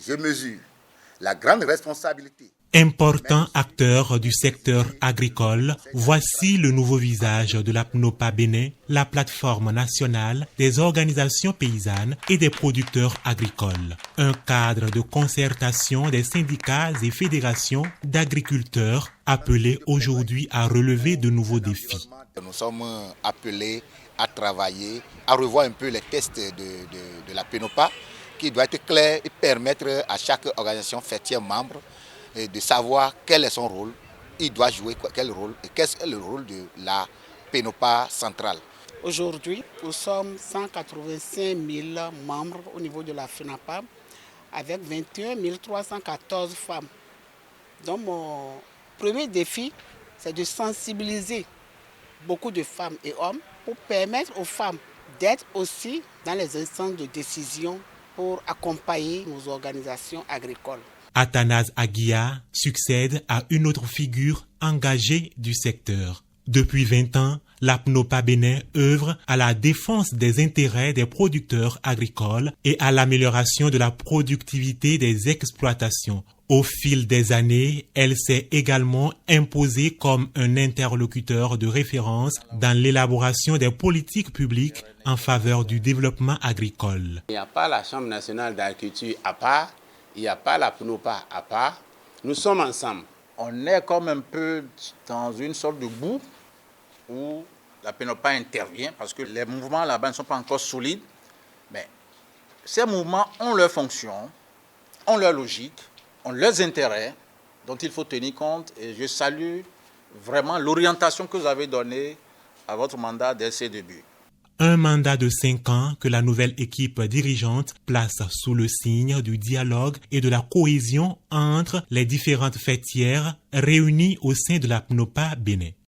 je mesure la grande responsabilité. Important acteur du secteur agricole, voici le nouveau visage de la PNOPA Bénin, la plateforme nationale des organisations paysannes et des producteurs agricoles. Un cadre de concertation des syndicats et fédérations d'agriculteurs appelés aujourd'hui à relever de nouveaux défis. Nous sommes appelés à travailler, à revoir un peu les tests de la PNOPA qui doit être clair et permettre à chaque organisation fêtière membre de savoir quel est son rôle, il doit jouer quel rôle et quel est le rôle de la PNOPA centrale. Aujourd'hui, nous sommes 185 000 membres au niveau de la FENAPA avec 21 314 femmes. Donc mon premier défi, c'est de sensibiliser beaucoup de femmes et hommes pour permettre aux femmes d'être aussi dans les instances de décision pour accompagner nos organisations agricoles. Athanase Aguia succède à une autre figure engagée du secteur. Depuis 20 ans, la PNOPA Bénin œuvre à la défense des intérêts des producteurs agricoles et à l'amélioration de la productivité des exploitations. Au fil des années, elle s'est également imposée comme un interlocuteur de référence dans l'élaboration des politiques publiques en faveur du développement agricole. Il n'y a pas la Chambre nationale d'agriculture à part. Il n'y a pas la PNOPA à part, nous sommes ensemble. On est comme un peu dans une sorte de boue où la PNOPA intervient parce que les mouvements là-bas ne sont pas encore solides. Mais ces mouvements ont leur fonction, ont leur logique, ont leurs intérêts dont il faut tenir compte. Et je salue vraiment l'orientation que vous avez donnée à votre mandat dès ses débuts. Un mandat de 5 ans que la nouvelle équipe dirigeante place sous le signe du dialogue et de la cohésion entre les différentes fêtières réunies au sein de la PNOPA Bénin.